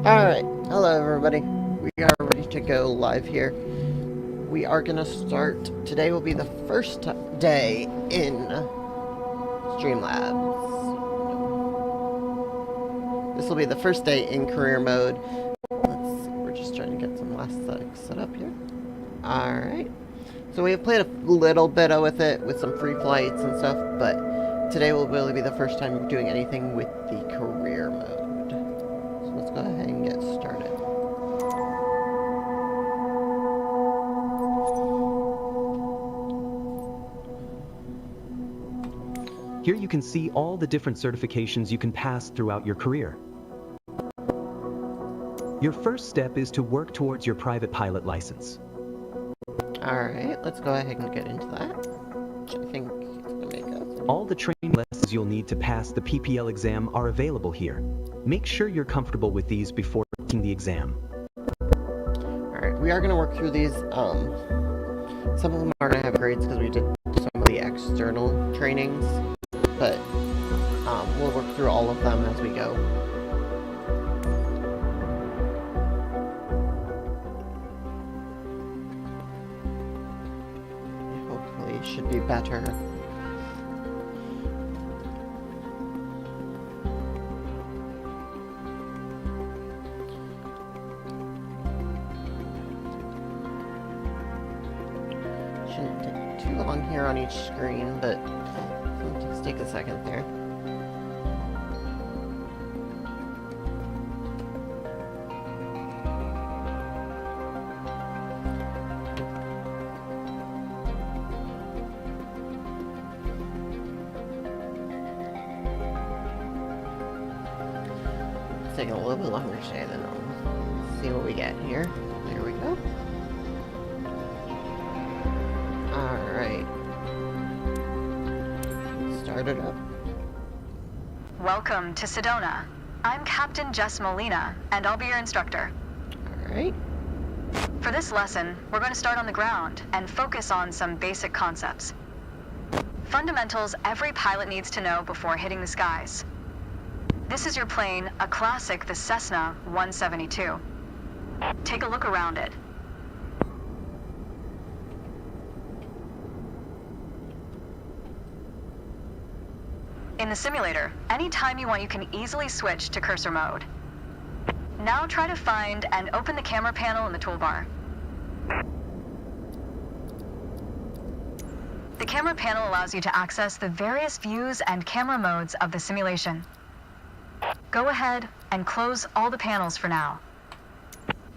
Alright, hello everybody. We are ready to go live here. We are gonna start. Today will be the first day in Streamlabs. This will be the first day in career mode. Let's see, we're just trying to get some last settings set up here. Alright. So we have played a little bit with it, with some free flights and stuff, but today will really be the first time doing anything with the career mode. So let's go ahead and get started. Here you can see all the different certifications you can pass throughout your career. Your first step is to work towards your private pilot license. Alright, let's go ahead and get into that. Which I think it's going to make us. All the training lessons you'll need to pass the PPL exam are available here. Make sure you're comfortable with these before taking the exam. Alright, we are going to work through these. Some of them are going to have grades because we did some of the external trainings. But we'll work through all of them as we go. Hopefully it should be better. Shouldn't take too long here on each screen, but let's take a second there. It's taking a little bit longer today than normal. Let's see what we get here. There we go. Alright. Start it up. Welcome to Sedona. I'm Captain Jess Molina, and I'll be your instructor. Alright. For this lesson, we're going to start on the ground and focus on some basic concepts. Fundamentals every pilot needs to know before hitting the skies. This is your plane, a classic, the Cessna 172. Take a look around it. In the simulator, anytime you want, you can easily switch to cursor mode. Now try to find and open the camera panel in the toolbar. The camera panel allows you to access the various views and camera modes of the simulation. Go ahead and close all the panels for now.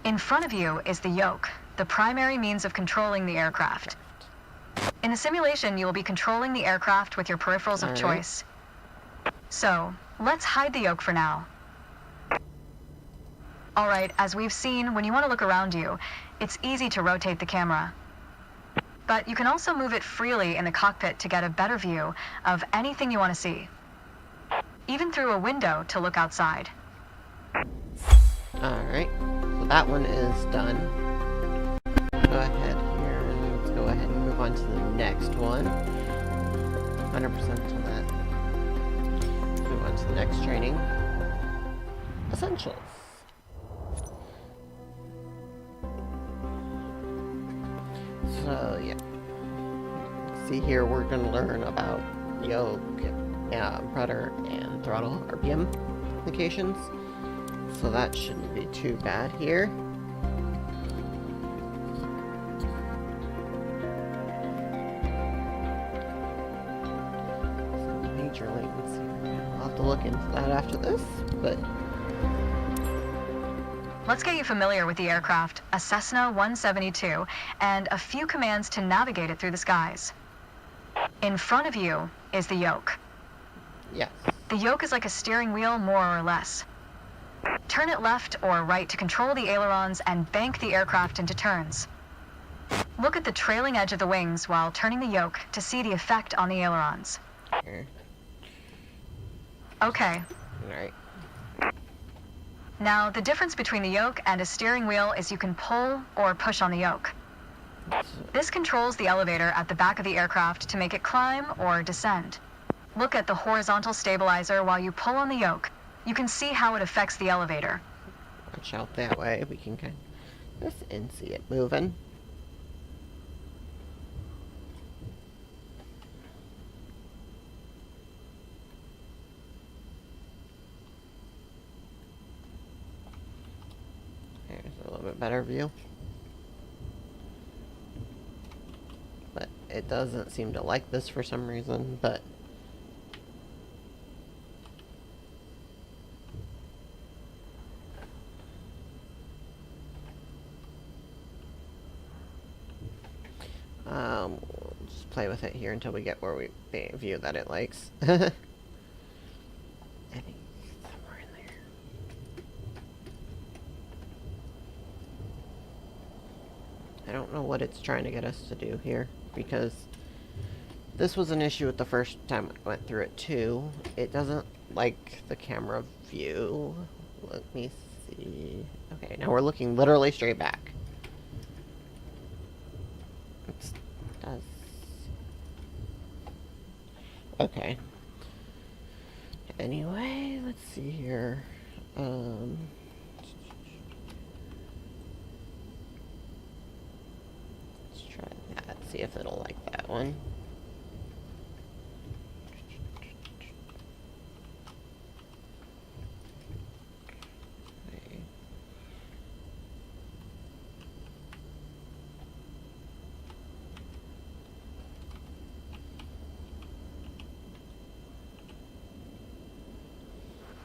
In front of you is the yoke, the primary means of controlling the aircraft. In the simulation, you will be controlling the aircraft with your peripherals of choice. So, let's hide the yoke for now. Alright, as we've seen, when you want to look around you, it's easy to rotate the camera. But you can also move it freely in the cockpit to get a better view of anything you want to see. Even through a window to look outside. Alright, so that one is done. Go ahead here, and let's go ahead and move on to the next one. 100% on that. Move on to the next training. Essentials. So, yeah. See here, we're going to learn about yoke, rudder, and throttle RPM applications. So that shouldn't be too bad here. Some major latency. I'll have to look into that after this, but... Let's get you familiar with the aircraft, a Cessna 172, and a few commands to navigate it through the skies. In front of you is the yoke. Yes. The yoke is like a steering wheel, more or less. Turn it left or right to control the ailerons and bank the aircraft into turns. Look at the trailing edge of the wings while turning the yoke to see the effect on the ailerons. Here. Okay. Alright. Now, the difference between the yoke and a steering wheel is you can pull or push on the yoke. This controls the elevator at the back of the aircraft to make it climb or descend. Look at the horizontal stabilizer while you pull on the yoke. You can see how it affects the elevator. branch out that way. We can kind of just and see it moving. There's a little bit better view. But it doesn't seem to like this for some reason, but we'll just play with it here until we get where we view that it likes. I think somewhere in there. I don't know what it's trying to get us to do here, because this was an issue with the first time I went through it too. It doesn't like the camera view. Let me see. Okay, now we're looking literally straight back. It does. Okay. Anyway, let's see here. Let's try that. See if it'll like that one.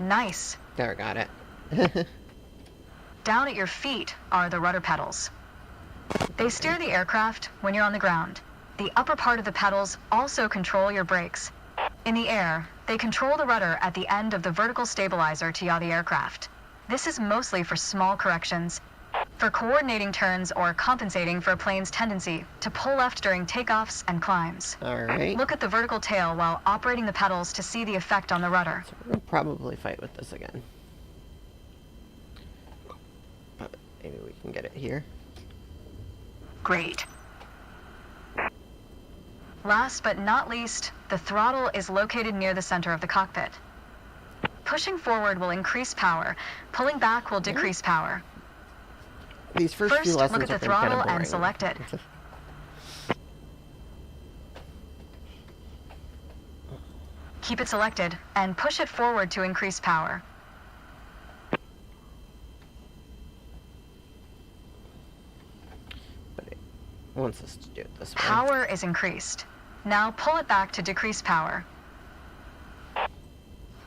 Nice. There, got it. Down at your feet are the rudder pedals. They steer the aircraft when you're on the ground. The upper part of the pedals also control your brakes. In the air, they control the rudder at the end of the vertical stabilizer to yaw the aircraft. This is mostly for small corrections, for coordinating turns or compensating for a plane's tendency to pull left during takeoffs and climbs. Alright. Look at the vertical tail while operating the pedals to see the effect on the rudder. So we'll probably fight with this again. But maybe we can get it here. Great. Last but not least, the throttle is located near the center of the cockpit. Pushing forward will increase power. Pulling back will decrease power. These first few First, lessons look at the have been kind throttle of boring. and select it. Keep it selected and push it forward to increase power. But it wants us to do it this way. Power is increased. Now pull it back to decrease power.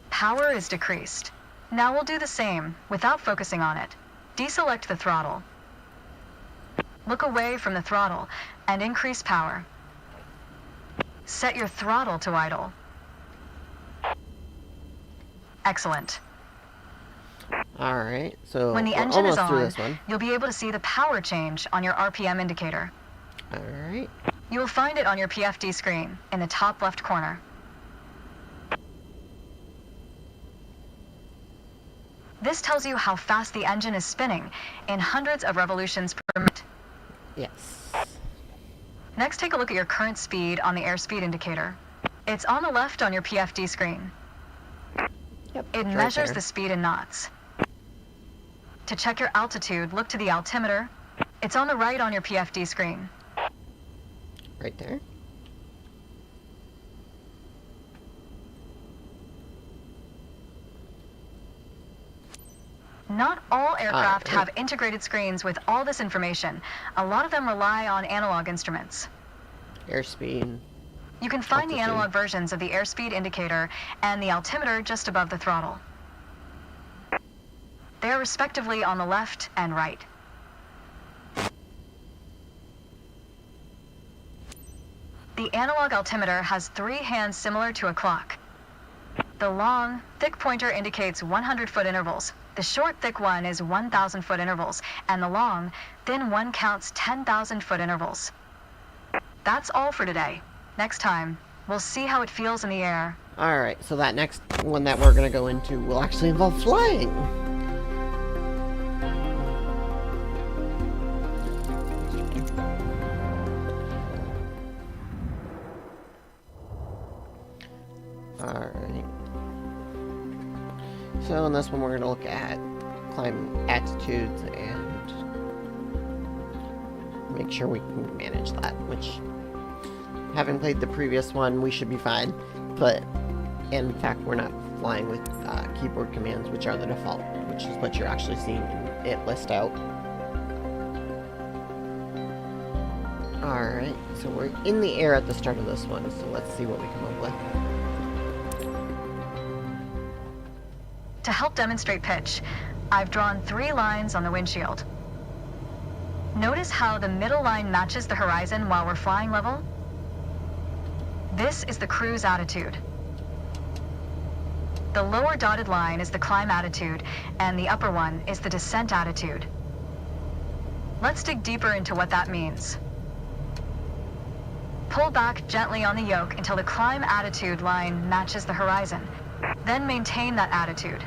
Power is decreased. Now we'll do the same without focusing on it. Deselect the throttle. Look away from the throttle and increase power. Set your throttle to idle. Excellent. Alright, so When the we're engine is almost through on, this one. you'll be able to see the power change on your RPM indicator. Alright. You will find it on your PFD screen in the top left corner. This tells you how fast the engine is spinning in hundreds of revolutions per minute. Yes. Next, take a look at your current speed on the airspeed indicator. It's on the left on your PFD screen. Yep. It it's right measures there. the speed in knots. To check your altitude, look to the altimeter. It's on the right on your PFD screen. Right there. Not all aircraft Alright. have integrated screens with all this information. A lot of them rely on analog instruments. Airspeed. You can find the Altitude. analog versions of the airspeed indicator and the altimeter just above the throttle. They are respectively on the left and right. The analog altimeter has 3 hands similar to a clock. The long, thick pointer indicates 100-foot intervals. The short, thick one is 1,000-foot intervals, and the long, thin one counts 10,000-foot intervals. That's all for today. Next time, we'll see how it feels in the air. Alright, so that next one that we're going to go into will actually involve flying. Alright. So in this one we're going to look at climb altitudes and make sure we can manage that, which, having played the previous one, we should be fine. But in fact, we're not flying with keyboard commands, which are the default, which is what you're actually seeing it list out. Alright, so we're in the air at the start of this one, so let's see what we come up with. To help demonstrate pitch, I've drawn 3 lines on the windshield. Notice how the middle line matches the horizon while we're flying level? This is the cruise attitude. The lower dotted line is the climb attitude, and the upper one is the descent attitude. Let's dig deeper into what that means. Pull back gently on the yoke until the climb attitude line matches the horizon. Then maintain that attitude.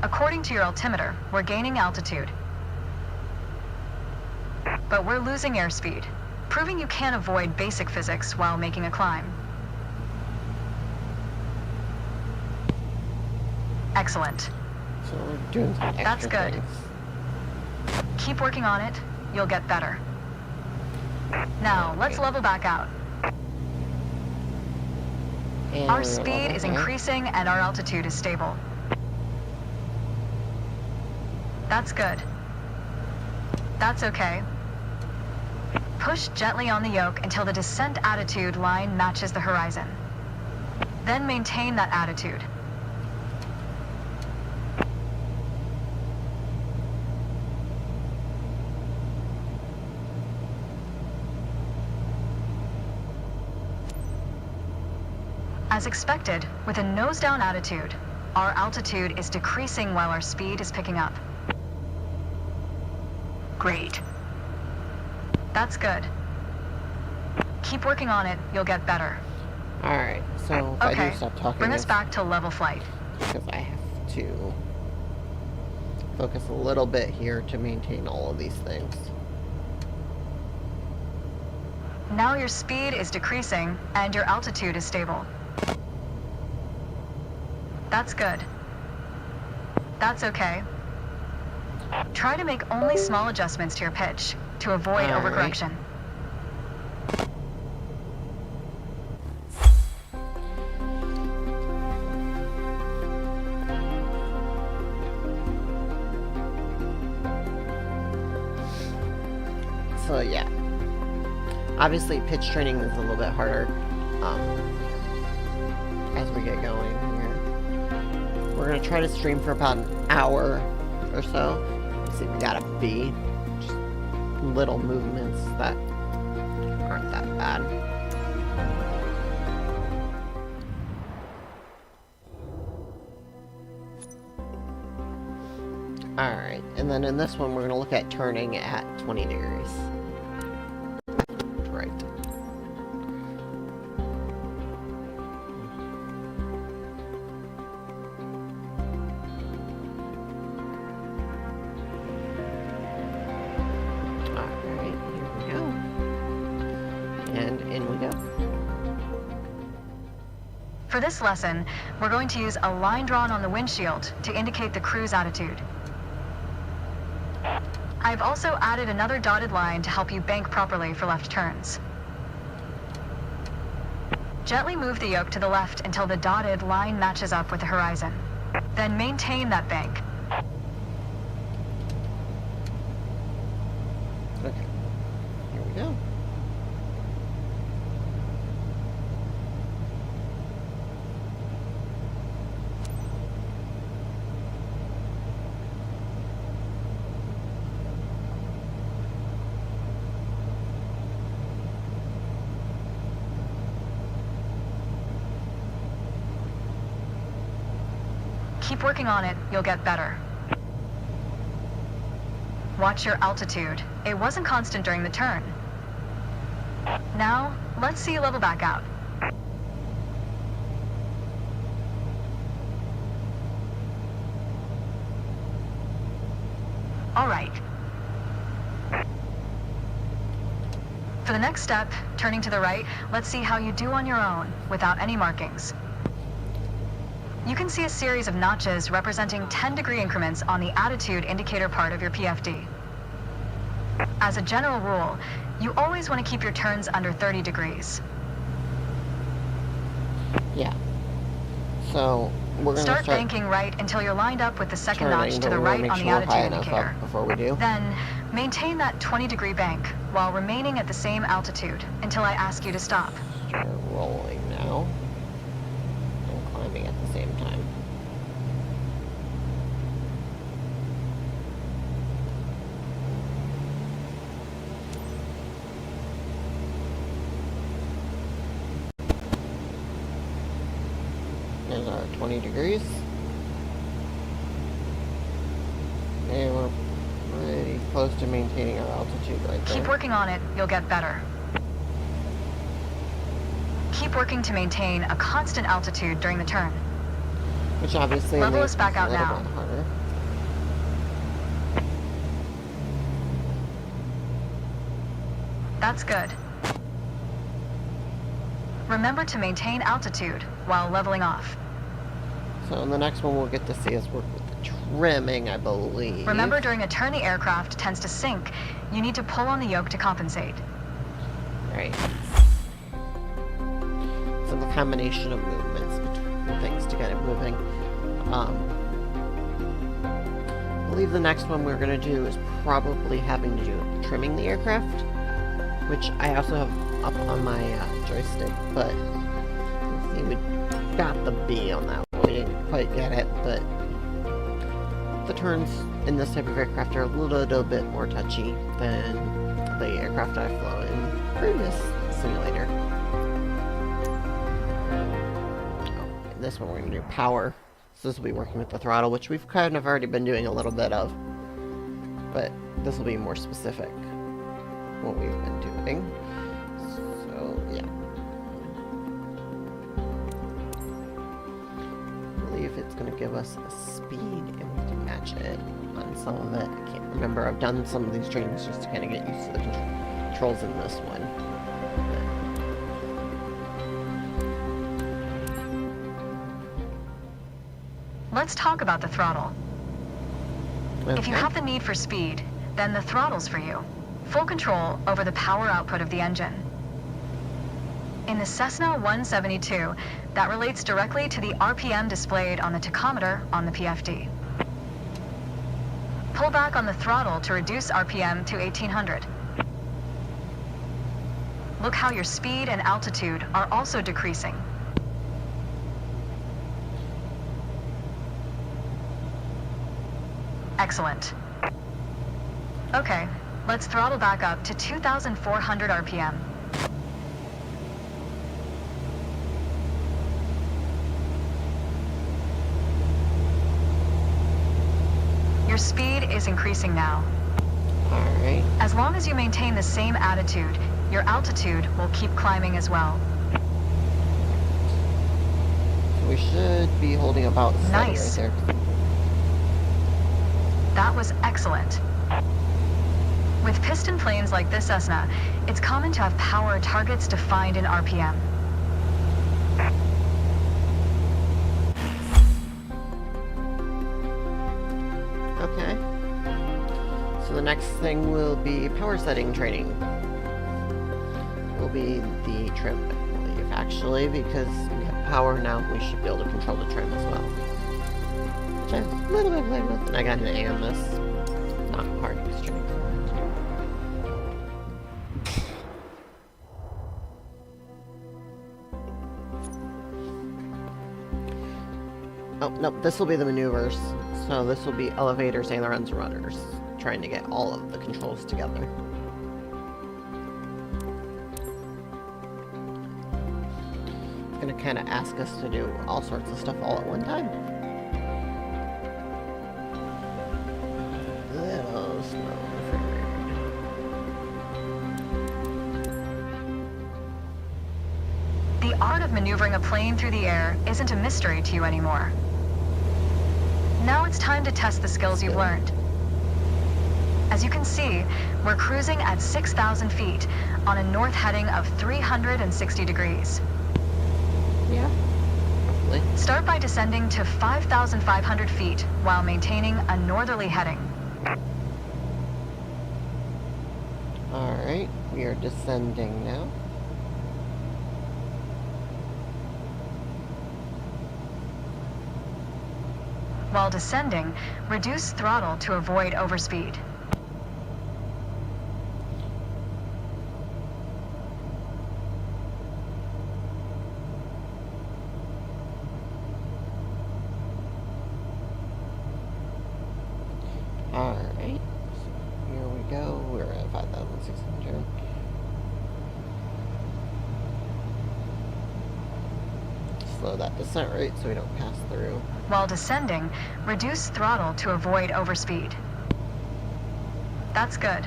According to your altimeter, we're gaining altitude. But we're losing airspeed, proving you can't avoid basic physics while making a climb. Excellent. So we're doing some extra That's good. things. Keep working on it. You'll get better. Now, let's level back out. And Our we're speed level is back. increasing and our altitude is stable. That's good. That's okay. Push gently on the yoke until the descent attitude line matches the horizon. Then maintain that attitude. As expected, with a nose-down attitude, our altitude is decreasing while our speed is picking up. Great. That's good. Keep working on it, you'll get better. Alright, so if I Okay, do stop talking, bring us it's back to level flight. because I have to focus a little bit here to maintain all of these things. Now your speed is decreasing and your altitude is stable. That's good. That's okay. Try to make only small adjustments to your pitch to avoid All right. overcorrection. So yeah, obviously pitch training is a little bit harder as we get going here. We're gonna try to stream for about an hour or so. See, we got a B, just little movements that aren't that bad. Alright, and then in this one we're gonna look at turning at 20 degrees. Right. Alright, here we go. And in we go. For this lesson, we're going to use a line drawn on the windshield to indicate the cruise attitude. I've also added another dotted line to help you bank properly for left turns. Gently move the yoke to the left until the dotted line matches up with the horizon. Then maintain that bank. Okay. Here we go. Keep working on it, you'll get better. Watch your altitude. It wasn't constant during the turn. Now, let's see you level back out. All right. For the next step, turning to the right, let's see how you do on your own without any markings. You can see a series of notches representing 10-degree increments on the attitude indicator part of your PFD. As a general rule, you always want to keep your turns under 30 degrees. Yeah. So we're going to Start banking right until you're lined up with the second turning, notch to but the we wanna right make on sure the we're high attitude enough indicator. up before we do. Then, maintain that 20-degree bank while remaining at the same altitude until I ask you to stop. Start rolling now. And climbing at the same time. There's our 20 degrees. And we're pretty close to maintaining our altitude right there. Keep working on it, you'll get better. Keep working to maintain a constant altitude during the turn. Which obviously Level makes us back it a out little now. bit harder. That's good. Remember to maintain altitude while leveling off. So in the next one we'll get to see us work with the trimming, I believe. Remember, during a turn the aircraft tends to sink, you need to pull on the yoke to compensate. Right. So the combination of movements between things to get it moving. I believe the next one we're going to do is probably having to do trimming the aircraft, which I also have up on my joystick, but let's see, we got the B on that one. We didn't quite get it, but the turns in this type of aircraft are a little bit more touchy than the aircraft I've flown in previous simulator. Oh, in this one we're going to do power. So this will be working with the throttle, which we've kind of already been doing a little bit of. But this will be more specific, what we've been doing. So, yeah. I believe it's going to give us a speed, and we can match it on some of it. I can't remember. I've done some of these trainings just to kind of get used to the controls in this one. Let's talk about the throttle. Okay. If you have the need for speed, then the throttle's for you. Full control over the power output of the engine. In the Cessna 172, that relates directly to the RPM displayed on the tachometer on the PFD. Pull back on the throttle to reduce RPM to 1800. Look how your speed and altitude are also decreasing. Excellent. Okay, let's throttle back up to 2,400 RPM. Your speed is increasing now. Alright. As long as you maintain the same attitude, your altitude will keep climbing as well. So we should be holding about steady Nice. right there. That was excellent. With piston planes like this Cessna, it's common to have power targets defined in RPM. Okay. So the next thing will be power setting training. Will be the trim, I believe, actually, because we have power now, we should be able to control the trim as well. Which I'm a little bit played with, and I got an A on this. Not hard to string. Oh, nope, this will be the maneuvers. So this will be elevators, ailerons, rudders. Trying to get all of the controls together. It's gonna kind of ask us to do all sorts of stuff all at one time. Little slow forward. The art of maneuvering a plane through the air isn't a mystery to you anymore. Now it's time to test the skills you've learned. As you can see, we're cruising at 6,000 feet, on a north heading of 360 degrees. Yeah. Probably. Start by descending to 5,500 feet while maintaining a northerly heading. Alright, we are descending now. While descending, reduce throttle to avoid overspeed. Alright, so here we go. We're at 5,600. Slow that descent rate so we don't pass through. While descending, reduce throttle to avoid overspeed. That's good.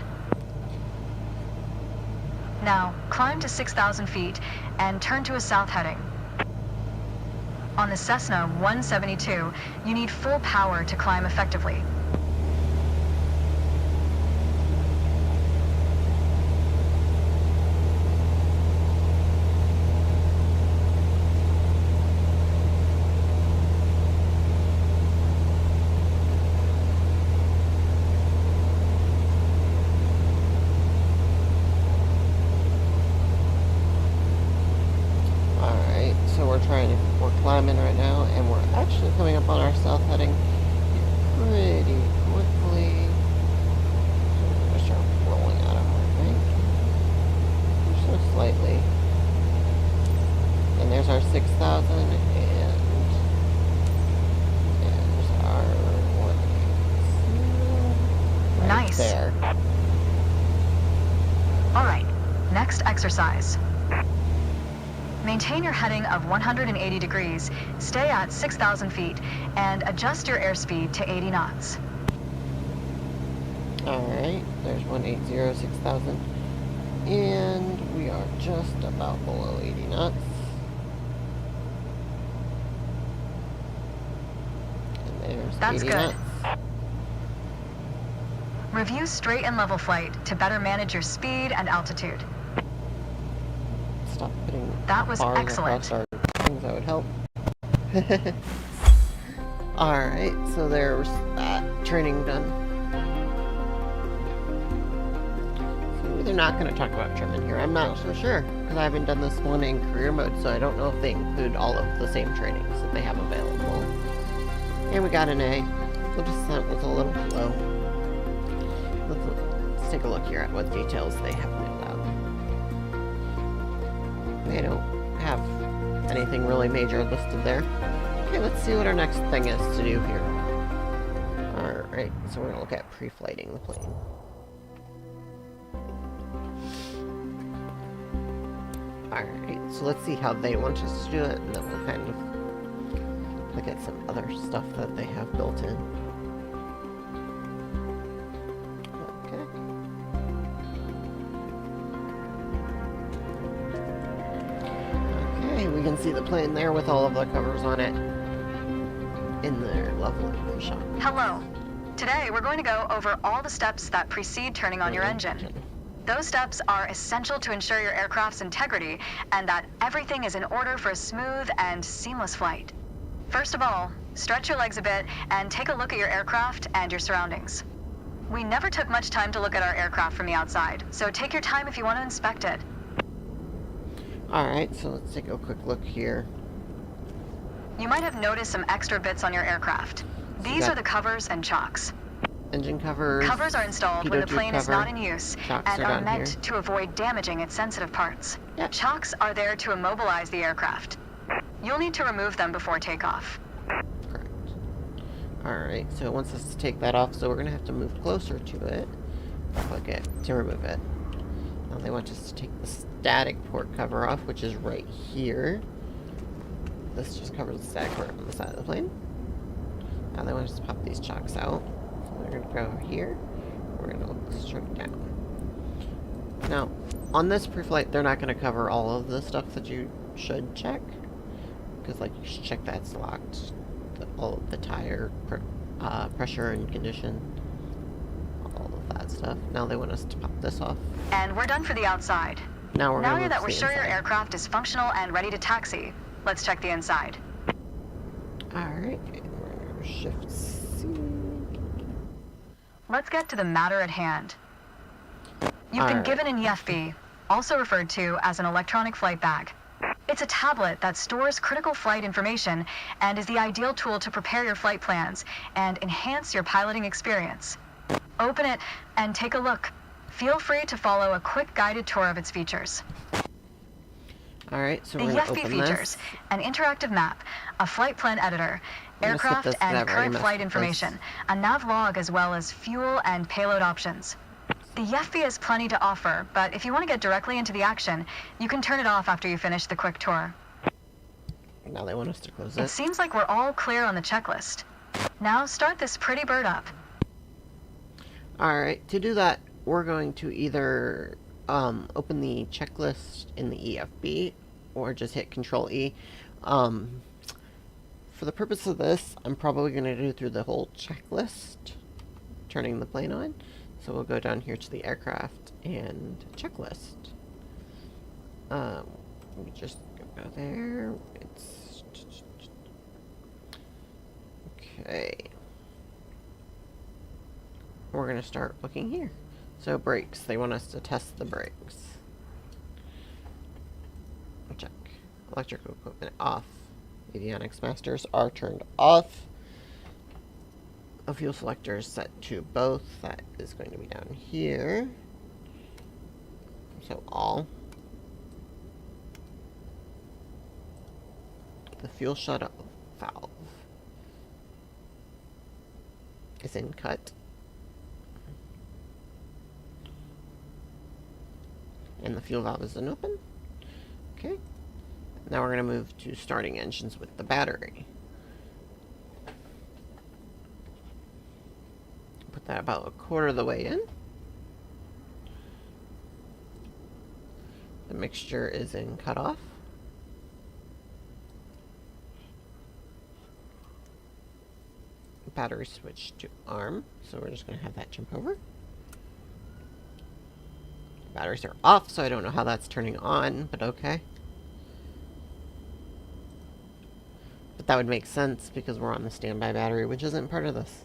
Now, climb to 6,000 feet and turn to a south heading. On the Cessna 172, you need full power to climb effectively. We're climbing right now, and we're actually coming up on our south heading pretty quickly. So we're going to start rolling out of our bank. Just so slightly. And there's our 6,000, and there's our 180. Right Nice. There. Alright, next exercise. Maintain your heading of 180 degrees, stay at 6,000 feet, and adjust your airspeed to 80 knots. Alright, there's 180, 6,000. And we are just about below 80 knots. And there's That's 80 good. knots. Review straight and level flight to better manage your speed and altitude. Stop putting That was bars excellent. across our things, that would help. Alright, so there's that training done. So they're not going to talk about trim in here. I'm not so sure, because I haven't done this one in career mode, so I don't know if they include all of the same trainings that they have available. And we got an A. The descent was a little low. Let's take a look here at what details they have laid out. They don't have anything really major listed there. Okay, let's see what our next thing is to do here. Alright, so we're going to look at pre-flighting the plane. Alright, so let's see how they want us to do it, and then we'll kind of look at some other stuff that they have built in. We can see the plane there with all of the covers on it in their level info shot. Hello. Today we're going to go over all the steps that precede turning on your engine. Those steps are essential to ensure your aircraft's integrity and that everything is in order for a smooth and seamless flight. First of all, stretch your legs a bit and take a look at your aircraft and your surroundings. We never took much time to look at our aircraft from the outside, so take your time if you want to inspect it. Alright, so let's take a quick look here. You might have noticed some extra bits on your aircraft. These are the covers and chocks. Engine covers. Covers are installed when the plane is not in use and are meant to avoid damaging its sensitive parts. Yep. Chocks are there to immobilize the aircraft. You'll need to remove them before takeoff. Correct. Alright, so it wants us to take that off, so we're going to have to move closer to it. Click it to remove it. Now they want us to take the static port cover off, which is right here. This just covers the static port on the side of the plane. Now they want us to pop these chocks out. So we're going to go over here. We're going to look straight down. Now, on this pre-flight, they're not going to cover all of the stuff that you should check. Because, like, you should check that's locked. All of the tire pressure and condition. All of that that stuff. Now they want us to pop this off. And we're done for the outside. Now we're Now gonna move that to we're the sure your inside. aircraft is functional and ready to taxi, let's check the inside. Alright, we're gonna shift C. Let's get to the matter at hand. You've been Alright. given an EFB, also referred to as an electronic flight bag. It's a tablet that stores critical flight information and is the ideal tool to prepare your flight plans and enhance your piloting experience. Open it and take a look. Feel free to follow a quick guided tour of its features. Alright, so The we're gonna EFB open features this. an interactive map, a flight plan editor, I'm gonna skip aircraft this 'cause I've and already current messed flight with this. information, a nav log, as well as fuel and payload options. The EFB has plenty to offer, but if you want to get directly into the action, you can turn it off after you finish the quick tour. Now they want us to close It it. seems like we're all clear on the checklist. Now start this pretty bird up. Alright, to do that, we're going to either open the checklist in the EFB or just hit Control E. For the purpose of this, I'm probably going to do through the whole checklist, turning the plane on. So we'll go down here to the aircraft and checklist. We just go there. It's okay. We're going to start looking here. So brakes, they want us to test the brakes. Check. Electrical equipment off. Avionics masters are turned off. A fuel selector is set to both. That is going to be down here. So all. The fuel shut-off valve is in cut. And the fuel valve is in open. Okay. Now we're going to move to starting engines with the battery. Put that about a quarter of the way in. The mixture is in cutoff. Battery switch to arm, so we're just going to have that jump over. Batteries are off, so I don't know how that's turning on, but okay. But that would make sense because we're on the standby battery, which isn't part of this.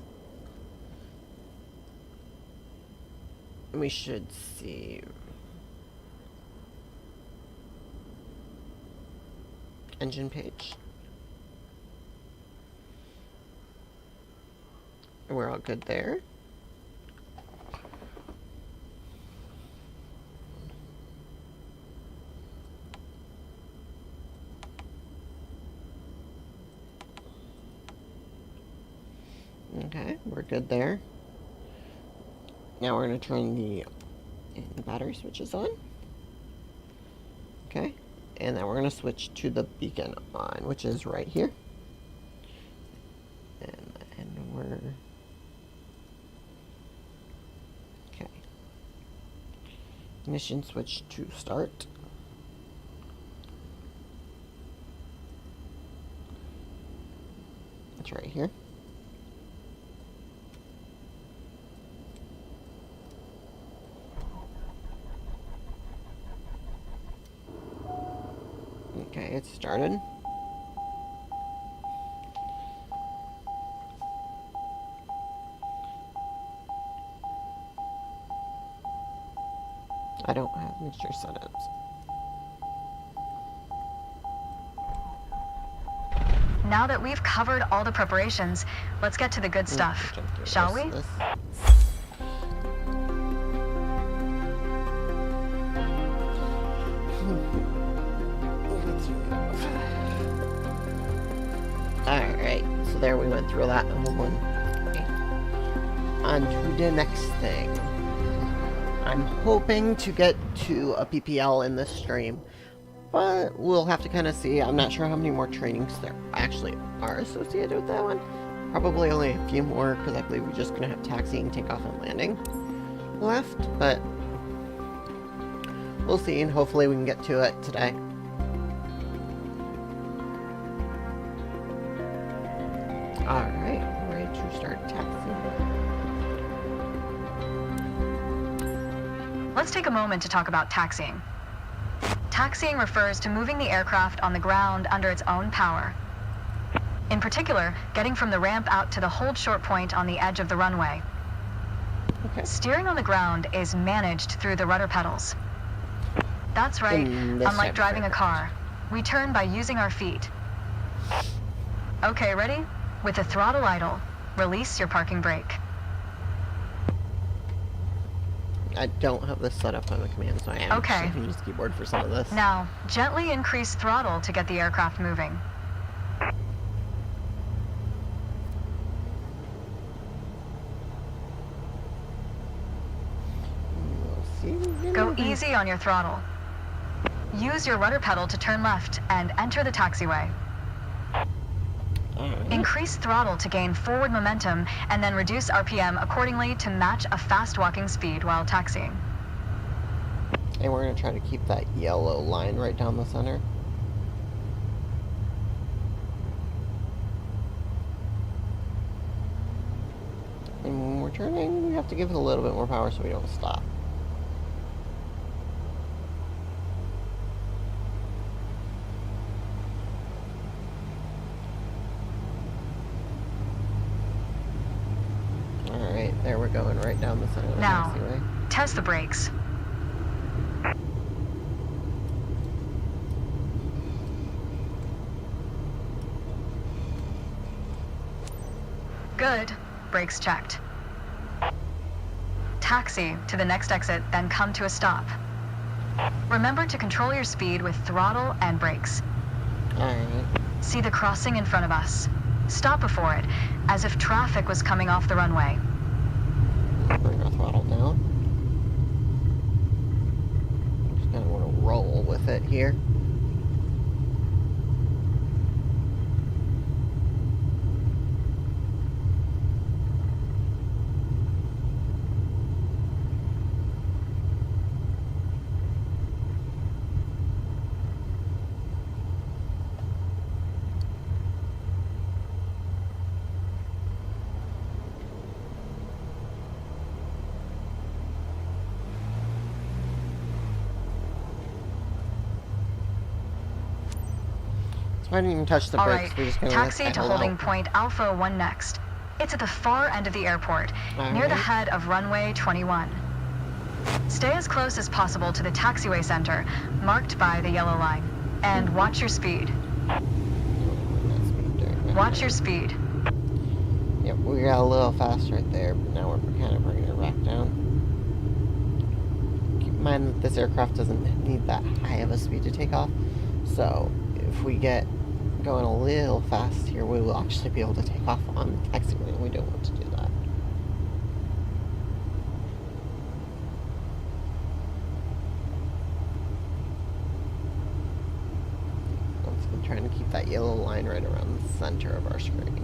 And we should see engine page. We're all good there. Okay, we're good there. Now we're going to turn the battery switches on. Okay, and then we're going to switch to the beacon on, which is right here. And we're... Okay. Ignition switch to start. That's right here. Okay, it's started. I don't have mixture setups. Now that we've covered all the preparations, let's get to the good stuff, Jump through shall we? this. Alright, so there we went through that whole one. Okay. On to the next thing. I'm hoping to get to a PPL in this stream, but we'll have to kind of see. I'm not sure how many more trainings there actually are associated with that one. Probably only a few more, because I believe we're just going to have taxiing, takeoff, and landing left, but we'll see, and hopefully we can get to it today. Alright, ready to start taxiing. Let's take a moment to talk about taxiing. Taxiing refers to moving the aircraft on the ground under its own power. In particular, getting from the ramp out to the hold short point on the edge of the runway. Okay. Steering on the ground is managed through the rudder pedals. That's right, unlike driving a car, we turn by using our feet. Okay, ready? With the throttle idle, release your parking brake. I don't have this set up on the command, so I am Okay. just going to use the keyboard for some of this. Now, gently increase throttle to get the aircraft moving. Go easy on your throttle. Use your rudder pedal to turn left and enter the taxiway. Alright. Increase throttle to gain forward momentum and then reduce RPM accordingly to match a fast walking speed while taxiing. And we're going to try to keep that yellow line right down the center. And when we're turning, we have to give it a little bit more power so we don't stop. Alright, there we're going right down the center of the Now, taxiway. test the brakes. Good. Brakes checked. Taxi to the next exit, then come to a stop. Remember to control your speed with throttle and brakes. Alright. See the crossing in front of us. Stop before it, as if traffic was coming off the runway. Bring our throttle down. Just kind of want to roll with it here. So I didn't even touch the All brakes. right, We're just gonna taxi let to that holding out. point Alpha 1 next. It's at the far end of the airport, near the Alright. head of runway 21. Stay as close as possible to the taxiway center, marked by the yellow line. And watch your speed. Watch your speed. Yep, we got a little fast right there, but now we're kind of bringing it back down. Keep in mind that this aircraft doesn't need that high of a speed to take off, so if we get going a little fast here, we will actually be able to take off on the taxiway, and we don't want to do that. Once again, trying to keep that yellow line right around the center of our screen.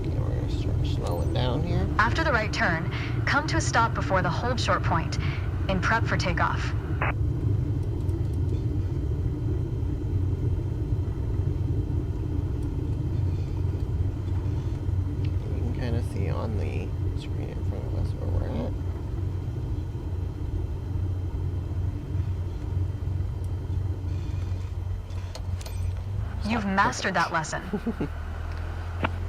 And we're gonna start slowing down here. After the right turn, come to a stop before the hold short point, in prep for takeoff. You can kind of see on the screen in front of us where we're at. You've mastered that lesson.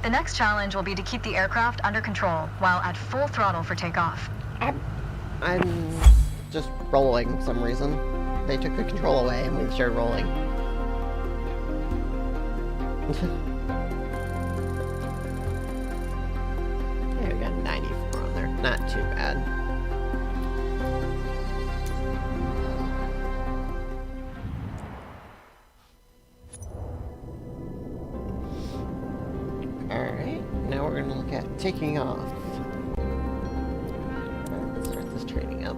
The next challenge will be to keep the aircraft under control while at full throttle for takeoff. I'm just rolling for some reason. They took the control away and we started rolling. Yeah, we got 94 on there. Not too bad. Alright, now we're gonna look at taking off. Let's start this training up.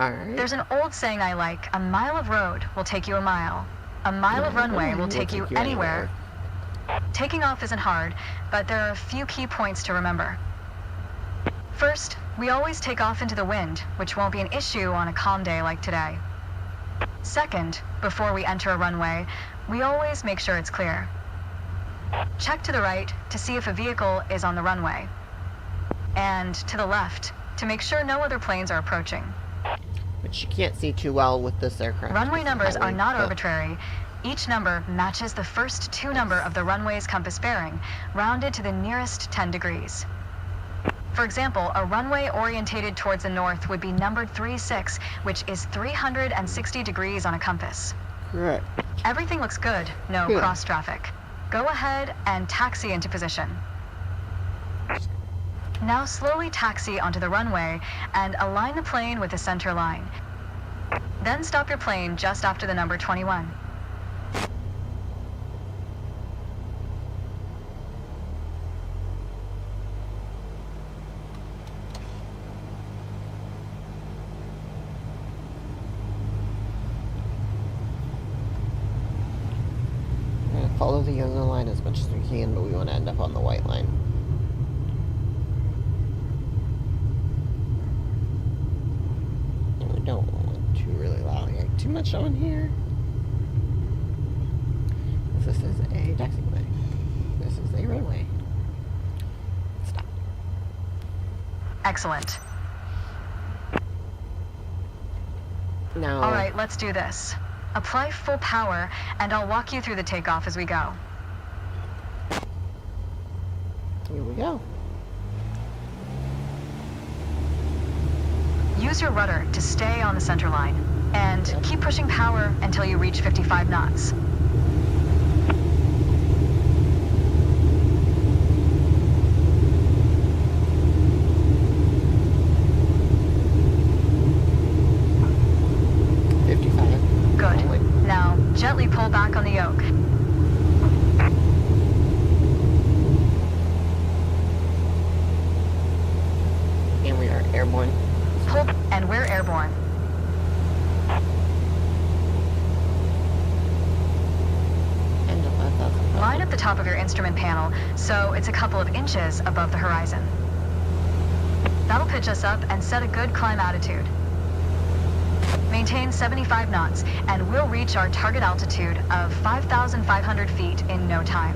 Alright. There's an old saying I like, a mile of road will take you a mile. A mile of runway will take you anywhere. Taking off isn't hard, but there are a few key points to remember. First, we always take off into the wind, which won't be an issue on a calm day like today. Second, before we enter a runway, we always make sure it's clear. Check to the right to see if a vehicle is on the runway. And to the left to make sure no other planes are approaching. Which you can't see too well with this aircraft. Runway numbers are not but- arbitrary. Each number matches the first two number of the runway's compass bearing, rounded to the nearest 10 degrees. For example, a runway orientated towards the north would be numbered 36, which is 360 degrees on a compass. Correct. Everything looks good, no Yeah. cross traffic. Go ahead and taxi into position. Now slowly taxi onto the runway and align the plane with the center line. Then stop your plane just after the number 21. We're gonna follow the yellow line as much as we can, but we want to end up on the white line. And we don't want to really lollygag too much on here. This is a taxiway. This is a runway. Stop. Excellent. Now. All right, let's do this. Apply full power, and I'll walk you through the takeoff as we go. Here we go. Use your rudder to stay on the center line, and keep pushing power until you reach 55 knots. Good. Now, gently pull back on the yoke. And we are airborne. Pull, and we're airborne. And 5,000. Line up the top of your instrument panel so it's a couple of inches above the horizon. That'll pitch us up and set a good climb attitude. Maintain 75 knots, and we'll reach our target altitude of 5,500 feet in no time.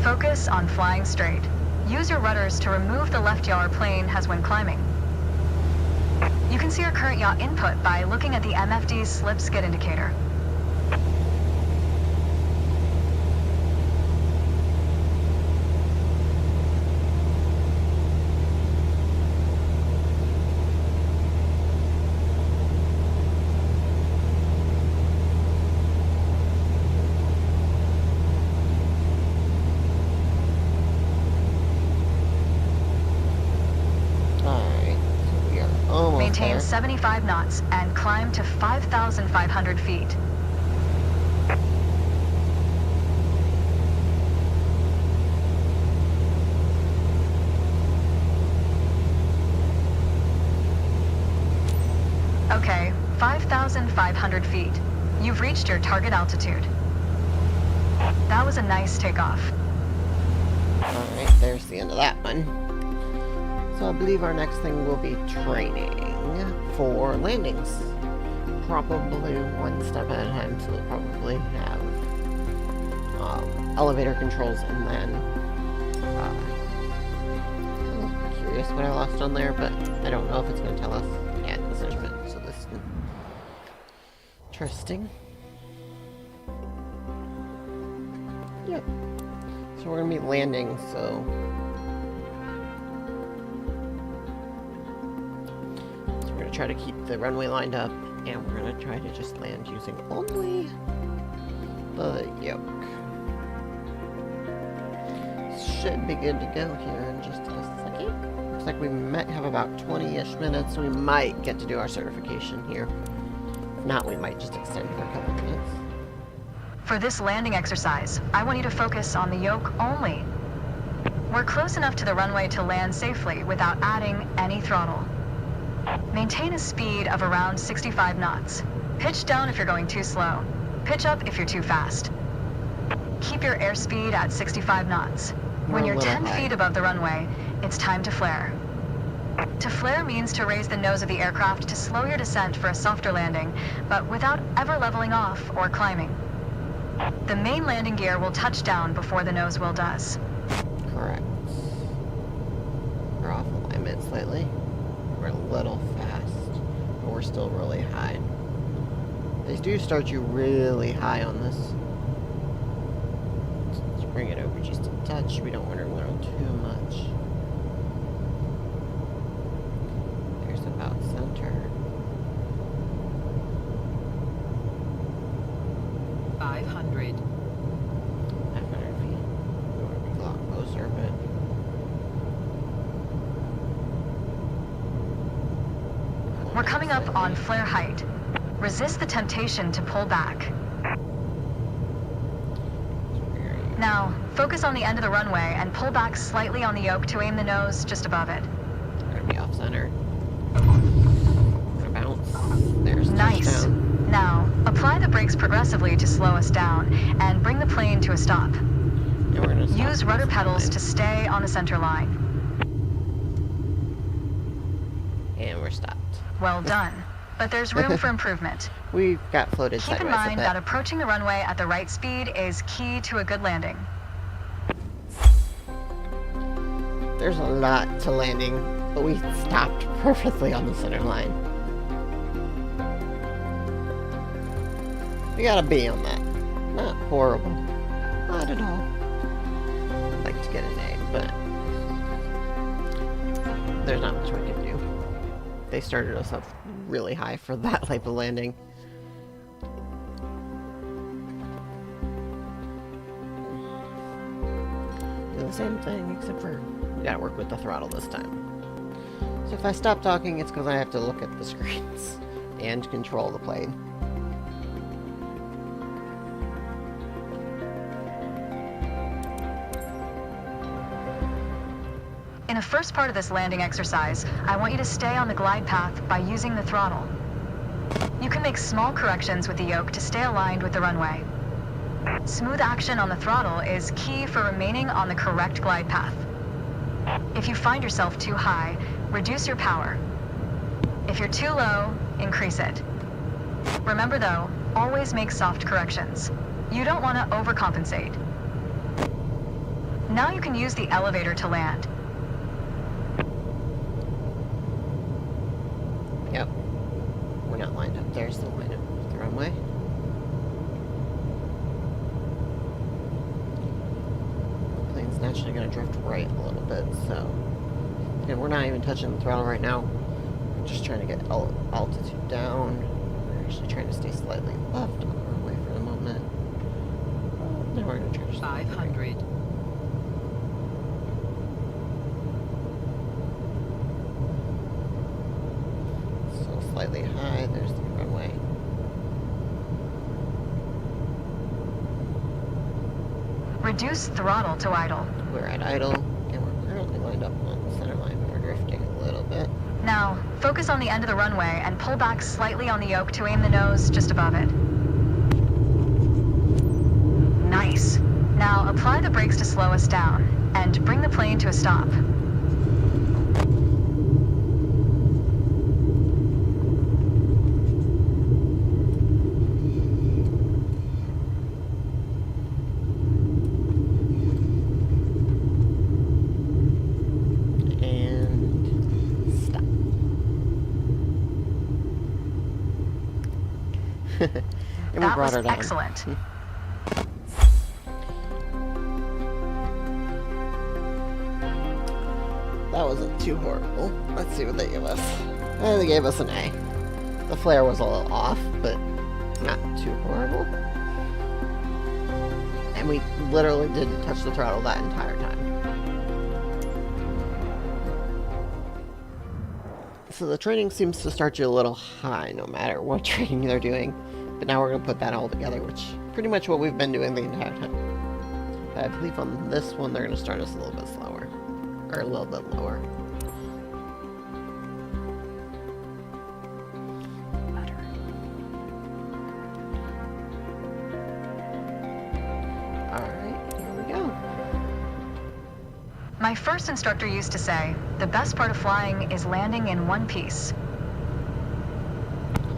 Focus on flying straight. Use your rudders to remove the left yaw our plane has when climbing. You can see our current yaw input by looking at the MFD slip skid indicator. Alright, so we are almost Maintain there. 75 knots and climb to 5,500 feet. Okay, 5,500 feet. You've reached your target altitude. That was a nice takeoff. Alright, there's the end of that one. So I believe our next thing will be training for landings. Probably one step at a time, so we'll probably have elevator controls and then I'm curious what I lost on there, but I don't know if it's going to tell us. Yeah, it doesn't, so this is interesting. Yep. So we're going to be landing, so we're going to try to keep the runway lined up, and we're going to try to just land using only the yoke. Should be good to go here in just a second. Looks like we might have about 20-ish minutes, so we might get to do our certification here. If not, we might just extend for a couple minutes. For this landing exercise, I want you to focus on the yoke only. We're close enough to the runway to land safely without adding any throttle. Maintain a speed of around 65 knots. Pitch down if you're going too slow. Pitch up if you're too fast. Keep your airspeed at 65 knots. When you're 10 feet above the runway, it's time to flare. To flare means to raise the nose of the aircraft to slow your descent for a softer landing, but without ever leveling off or climbing. The main landing gear will touch down before the nose wheel does. Correct. We're off alignment slightly. We're a little fast, but we're still really high. They do start you really high on this. Let's bring it over just a touch. We don't want to learn too much. There's about center. 500. 500 feet. We want to be a lot closer, but We're coming up on flare height. Resist the temptation to pull back. Now, focus on the end of the runway and pull back slightly on the yoke to aim the nose just above it. We're gonna be off center. Gonna bounce. There's Nice. touchdown. Now, apply the brakes progressively to slow us down and bring the plane to a stop. And we're gonna stop Use rudder this pedals line. to stay on the center line. And we're stopped. Well done. But there's room for improvement. We got floated Keep in sideways mind a that bit. approaching the runway at the right speed is key to a good landing. There's a lot to landing, but we stopped perfectly on the center line. We got a B on that. Not horrible. Not at all. I'd like to get an A, but there's not much we can do. They started us up really high for that type of landing. Do the same thing, except for we gotta work with the throttle this time. So if I stop talking, it's because I have to look at the screens and control the plane. In the first part of this landing exercise, I want you to stay on the glide path by using the throttle. You can make small corrections with the yoke to stay aligned with the runway. Smooth action on the throttle is key for remaining on the correct glide path. If you find yourself too high, reduce your power. If you're too low, increase it. Remember though, always make soft corrections. You don't want to overcompensate. Now you can use the elevator to land. Yep. We're not lined up. There's the line up with the runway. The plane's naturally going to drift right a little bit, so... Yeah, we're not even touching the throttle right now. We're just trying to get altitude down. We're actually trying to stay slightly left on the runway for the moment. Now we're going to try to... 500. Slightly high, there's the runway. Reduce throttle to idle. We're at idle, and we're currently lined up on the center line, but we're drifting a little bit. Now, focus on the end of the runway and pull back slightly on the yoke to aim the nose just above it. Nice. Now, apply the brakes to slow us down and bring the plane to a stop. And we That brought was her down. excellent. That wasn't too horrible. Let's see what they gave us. They gave us an A. The flare was a little off, but not too horrible. And we literally didn't touch the throttle that entire time. So the training seems to start you a little high no matter what training they're doing. But now we're going to put that all together, which is pretty much what we've been doing the entire time. But I believe on this one they're going to start us a little bit slower. Or a little bit lower. Alright, here we go. My first instructor used to say, the best part of flying is landing in one piece.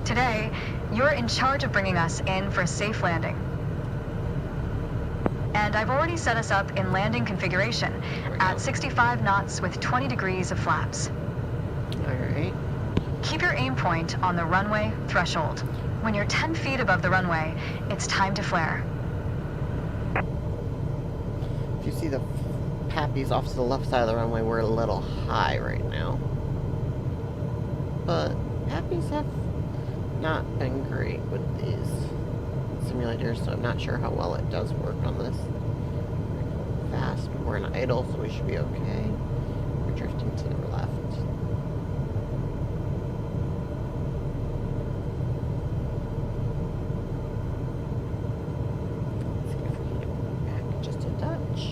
Today, you're in charge of bringing us in for a safe landing. And I've already set us up in landing configuration at 65 knots with 20 degrees of flaps. Alright. Keep your aim point on the runway threshold. When you're 10 feet above the runway, it's time to flare. If you see the Pappies off to the left side of the runway, we're a little high right now. But Pappies have not been great with these simulators, so I'm not sure how well it does work on this. Fast, we're in idle, so we should be okay. We're drifting to the left. Let's see if we can get back just a touch.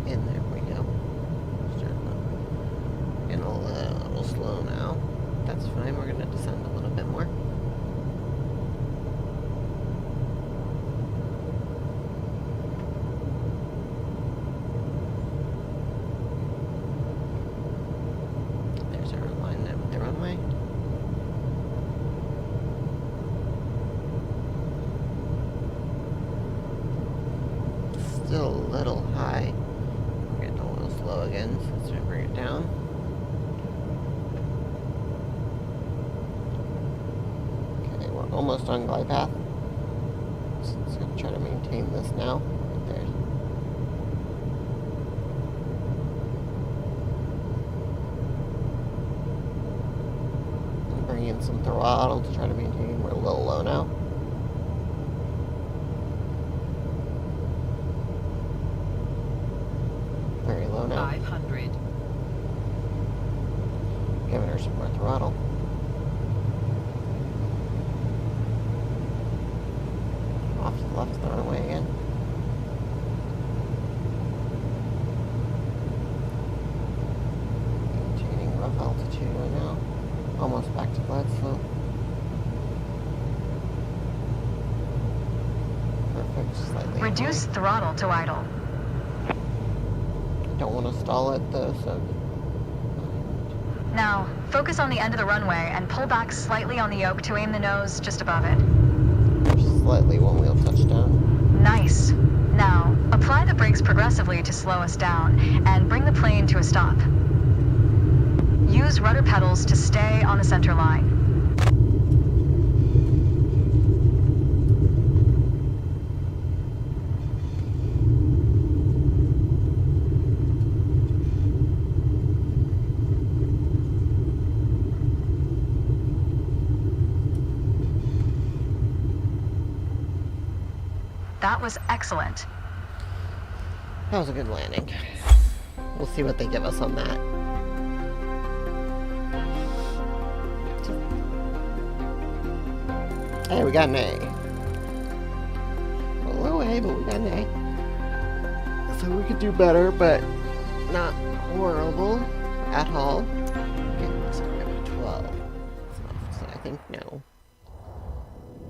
And there we go. Getting a little slow now. That's fine, we're going to descend a little bit more. There's our alignment with the runway. Still a little high. We're getting a little slow again, so let's bring it down. Okay, we're almost on glide path. So let's try to maintain this now. Right there. And bring in some throttle to try to maintain. We're a little low now. Very low now. 500. Giving her some more throttle. Off to the left of the runway again. Maintaining rough altitude right now. Almost back to glide slope. Perfect. Slightly. Reduce throttle to idle. Don't want to stall it though, so. Now, focus on the end of the runway and pull back slightly on the yoke to aim the nose just above it. Slightly one wheel touchdown. Nice. Now, apply the brakes progressively to slow us down and bring the plane to a stop. Use rudder pedals to stay on the center line. That was excellent. That was a good landing. We'll see what they give us on that. Hey, we got an A. A low A, but we got an A. So we could do better, but not horrible at all. Okay, so we're at 12. So I think no.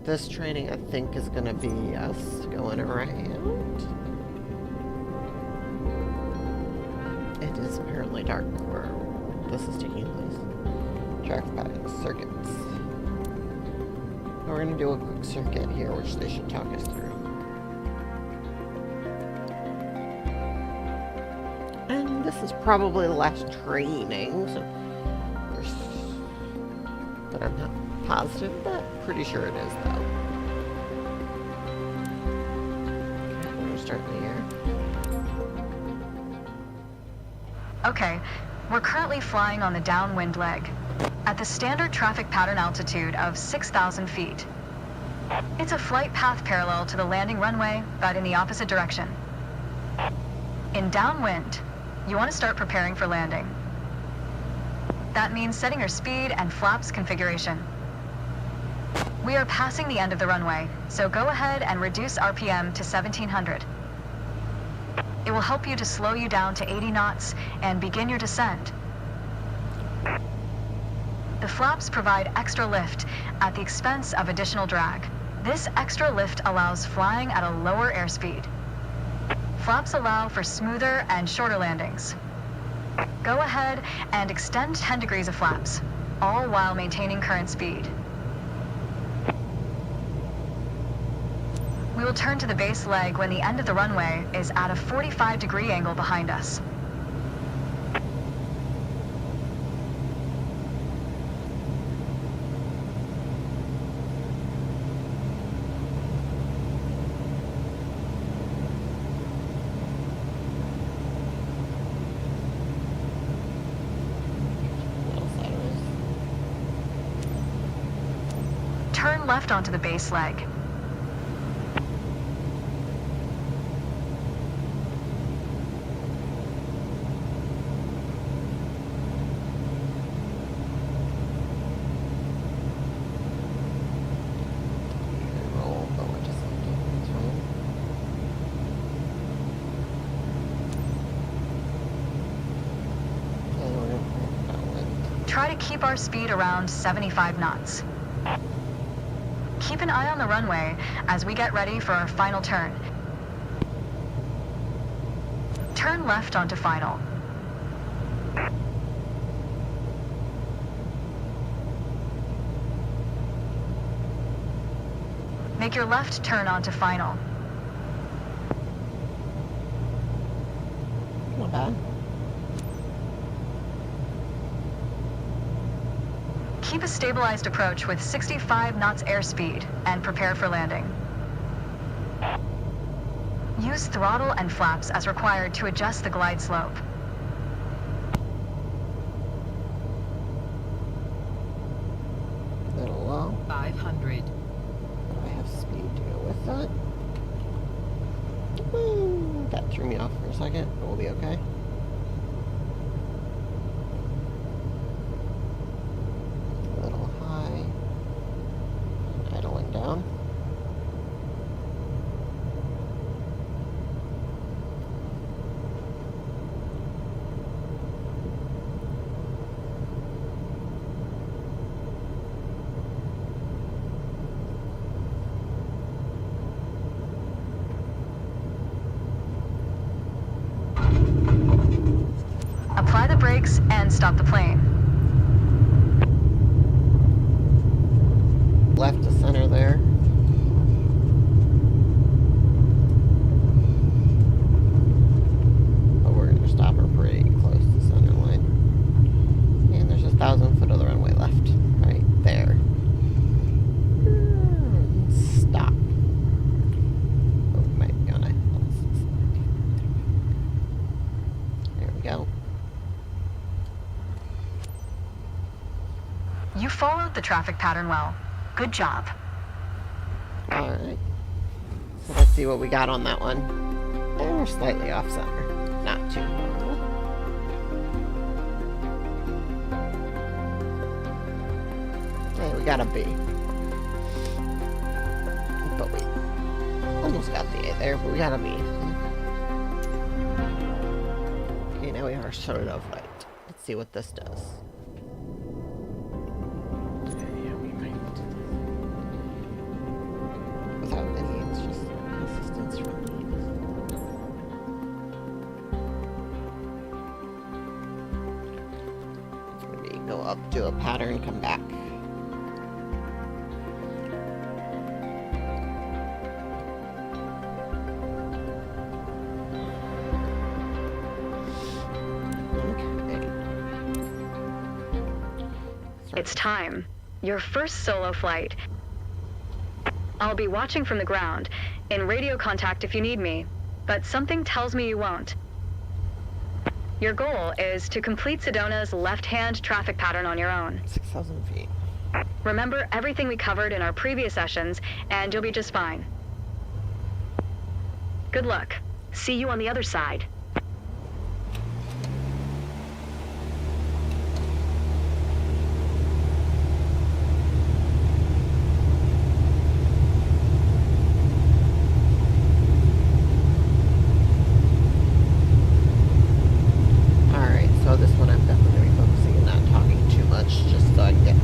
This training, I think, is going to be us going around. It is apparently dark where this is taking place. Track padding circuits. We're going to do a quick circuit here, which they should talk us through. And this is probably the last training, so but I'm not positive of that. Pretty sure it is, though. Okay, we're gonna start in the air. Okay, we're currently flying on the downwind leg at the standard traffic pattern altitude of 6,000 feet. It's a flight path parallel to the landing runway, but in the opposite direction. In downwind, you want to start preparing for landing. That means setting your speed and flaps configuration. We are passing the end of the runway, so go ahead and reduce RPM to 1700. It will help you to slow you down to 80 knots and begin your descent. The The flaps provide extra lift at the expense of additional drag. This extra lift allows flying at a lower airspeed. Flaps allow for smoother and shorter landings. Go ahead and extend 10 degrees of flaps, all while maintaining current speed. We will turn to the base leg when the end of the runway is at a 45-degree angle behind us. Turn left onto the base leg. Try to keep our speed around 75 knots. Keep an eye on the runway as we get ready for our final turn. Turn left onto final. Make your left turn onto final. Not bad. Keep a stabilized approach with 65 knots airspeed and prepare for landing. Use throttle and flaps as required to adjust the glide slope. A little low. 500. Do I have speed to go with that? That threw me off for a second, but we'll be okay. A little high. Idling down. Apply the brakes and stop the plane. Left to center there. But we're going to stop her pretty close to center line. And there's 1,000 foot of the runway left. Right there. Stop. Oh, we might be on a... There we go. You followed the traffic pattern well. Good job. Alright. So let's see what we got on that one. And we're slightly off center. Not too far. Okay, we got a B. But we almost got the A there, but we got a B. Okay, now we are sort of right. Let's see what this does. Without any, it's just assistance from me. Maybe go up, do a pattern, come back. Okay. It's time. Your first solo flight. I'll be watching from the ground, in radio contact if you need me, but something tells me you won't. Your goal is to complete Sedona's left-hand traffic pattern on your own. 6,000 feet. Remember everything we covered in our previous sessions, and you'll be just fine. Good luck. See you on the other side. Alright, so this one I'm definitely going to be focusing on not talking too much, just so I can get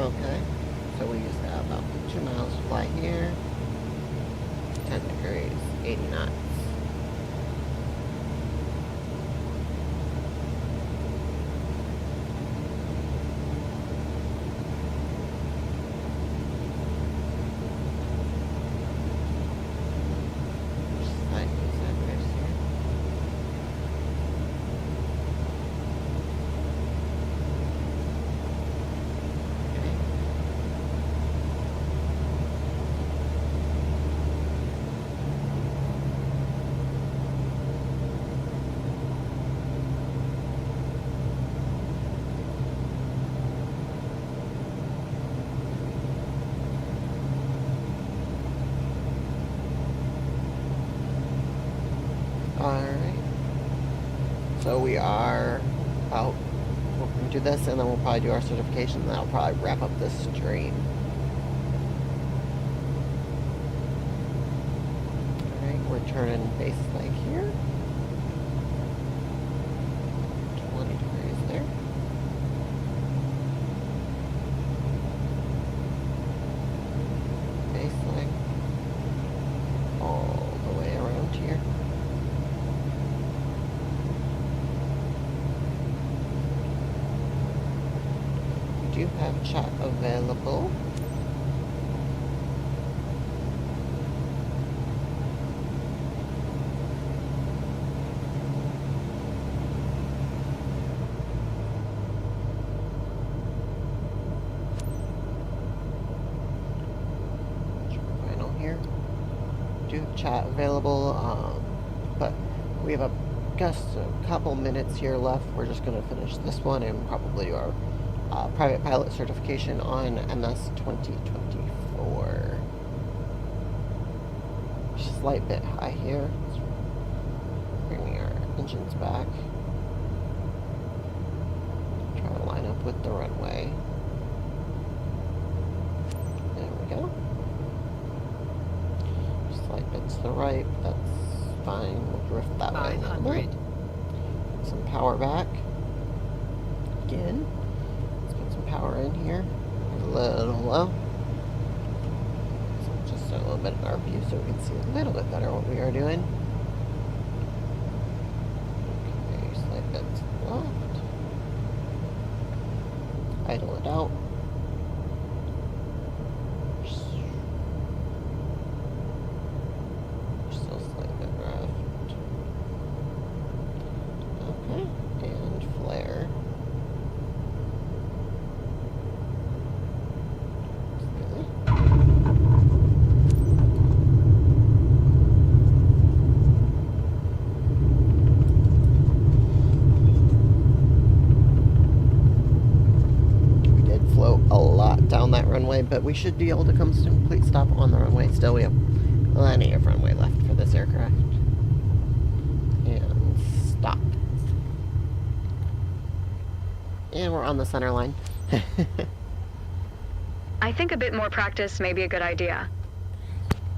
Okay, so we just got about 2 miles to fly here. 10 degrees, 80 knots. Alright. So we are out. We'll do this and then we'll probably do our certification and that'll probably wrap up this stream. Alright, we're turning base leg here. 20 degrees there. Base leg. All the way around here. Do have chat available. Final here. Do have chat available, but we have just a couple minutes here left. We're just going to finish this one and probably do our private pilot certification on MS 2024. Slight bit high here. Let's bring our engines back. Try to line up with the runway. There we go. Slight bit to the right, but that's fine. We'll drift that way. 500. Some power back. Again. Power in here, a little low. So just a little bit of our view so we can see a little bit better what we are doing. Okay, slide that to the left. Idle it out. Still slight bit left. Okay, and flare. Runway, but we should be able to come to a complete stop on the runway. Still, we have plenty of runway left for this aircraft. And stop. And we're on the center line. I think a bit more practice may be a good idea.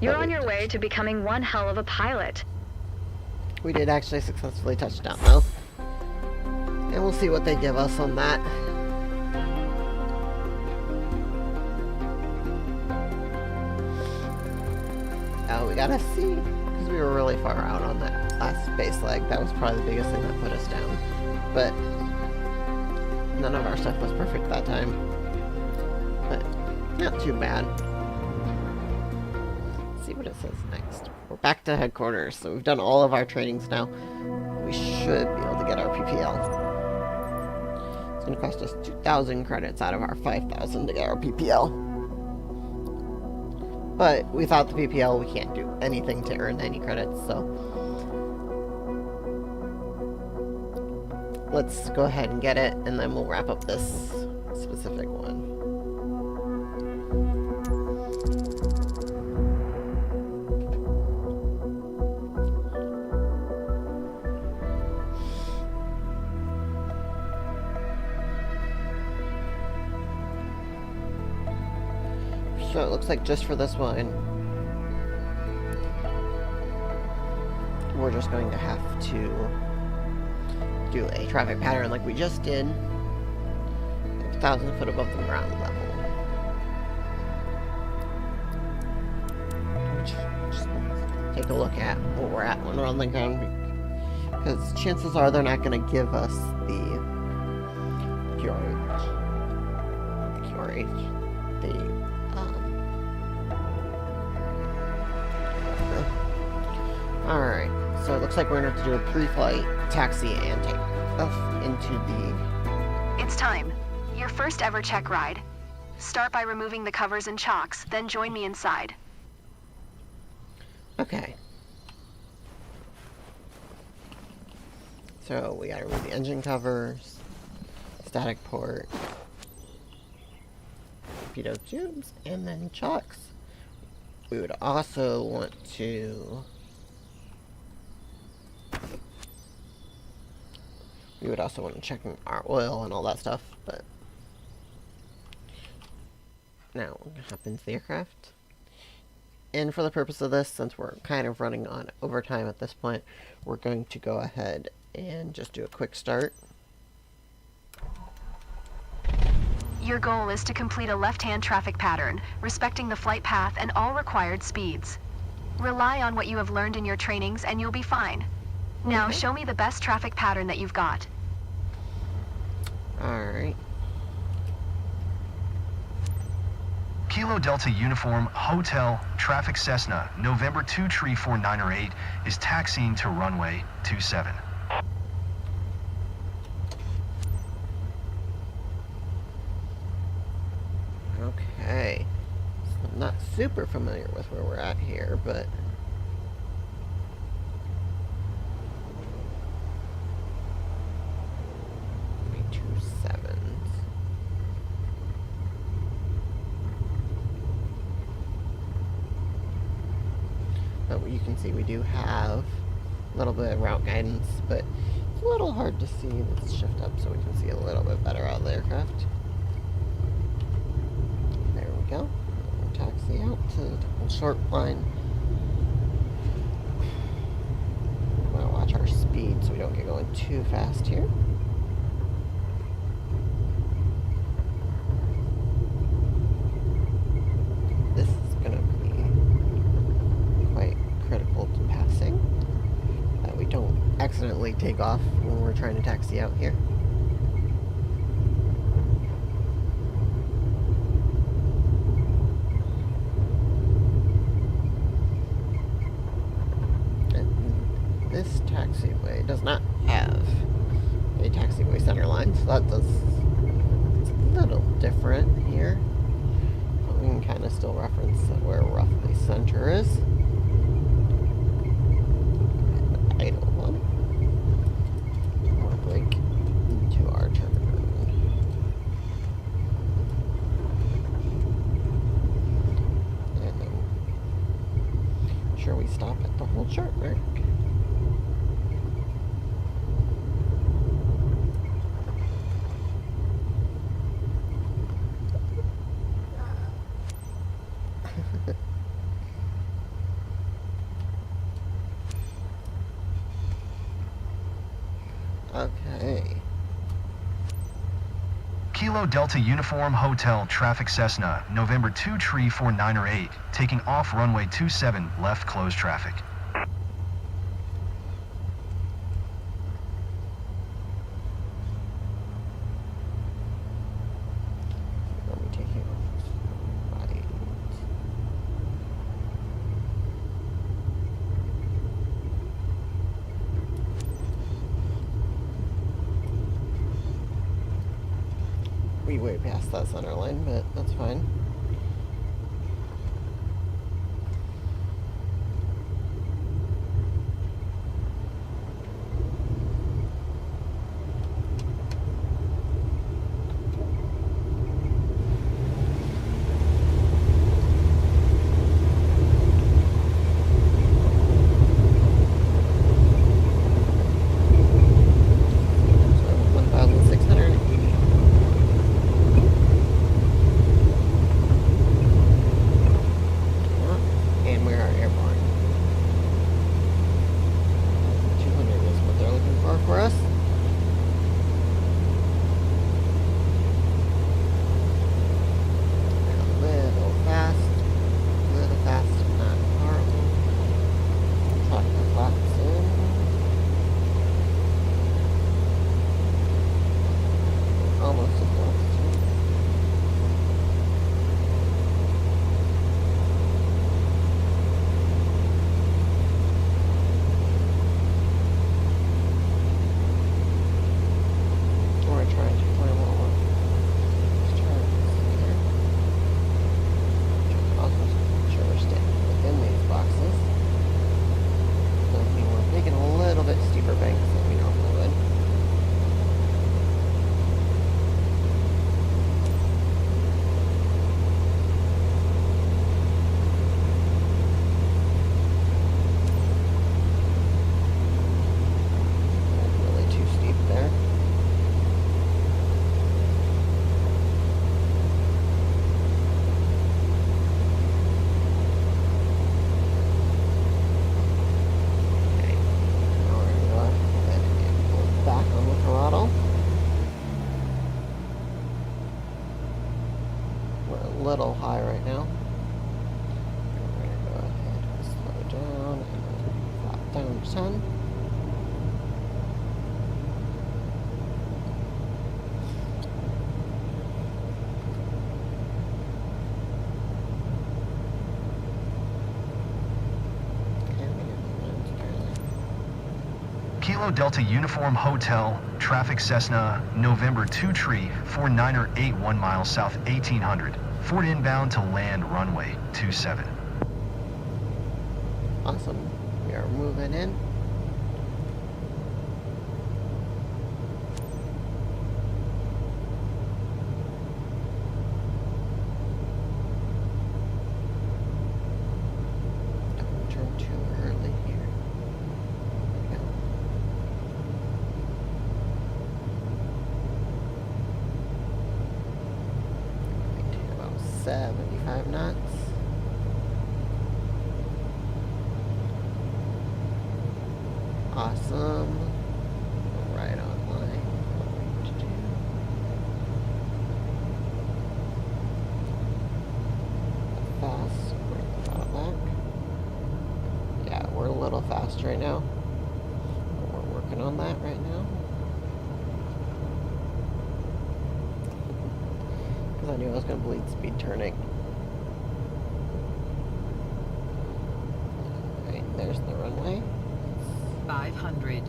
You're on your way to becoming one hell of a pilot. We did actually successfully touch down, though. And we'll see what they give us on that. Oh, we gotta see, because we were really far out on that last base leg. That was probably the biggest thing that put us down. But none of our stuff was perfect that time. But not too bad. Let's see what it says next. We're back to headquarters, so we've done all of our trainings now. We should be able to get our PPL. It's gonna cost us 2,000 credits out of our 5,000 to get our PPL. But without the PPL, we can't do anything to earn any credits, so let's go ahead and get it, and then we'll wrap up this specific one. So it looks like just for this one, we're just going to have to do a traffic pattern like we just did, 1,000 foot above the ground level. take a look at where we're at when we're on the ground, because chances are they're not going to give us the QRH, Alright, so it looks like we're going to have to do a pre-flight taxi and take off into the... It's time. Your first ever check ride. Start by removing the covers and chocks, then join me inside. Okay. So we gotta remove the engine covers, static port, torpedo tubes, and then chocks. We would also want to... We would also want to check our oil and all that stuff, but... Now, we're gonna hop into the aircraft. And for the purpose of this, since we're kind of running on overtime at this point, we're going to go ahead and just do a quick start. Your goal is to complete a left-hand traffic pattern, respecting the flight path and all required speeds. Rely on what you have learned in your trainings and you'll be fine. Now, show me the best traffic pattern that you've got. Alright. Kilo Delta Uniform Hotel Traffic Cessna November 23498 is taxiing to runway 27. Okay. So I'm not super familiar with where we're at here, but... But you can see we do have a little bit of route guidance, but it's a little hard to see. Let's shift up so we can see a little bit better out of the aircraft. There we go. We'll taxi out to the short line. We want to watch our speed so we don't get going too fast here. This is going to be quite critical to passing, that we don't accidentally take off when we're trying to taxi out here. And this taxiway does not have a taxiway center line, so that does, it's a little different here. But we can kind of still reference where roughly center is. Idle one. More brake into our turn. And then sure we stop at the whole chart mark. Okay. Kilo Delta Uniform Hotel Traffic Cessna November 23498 taking off runway 27 left closed traffic. Let me take you right. We way past that center line, but that's fine. So 1,680. right now. We're going to go ahead and slow down and drop down to 10. Kilo Delta Uniform Hotel, traffic Cessna, November 2 tree, 49er 1 mile south 1800. Ford inbound to land runway 27. Awesome. We are moving in. Don't turn too early here. There we go. Maintain about 75 knots. Awesome. Right on line. What we need to do. Fast. Bring the throttle back. Yeah, we're a little fast right now. But we're working on that right now. Because I knew I was going to bleed speed turning. Alright, there's the runway. 500.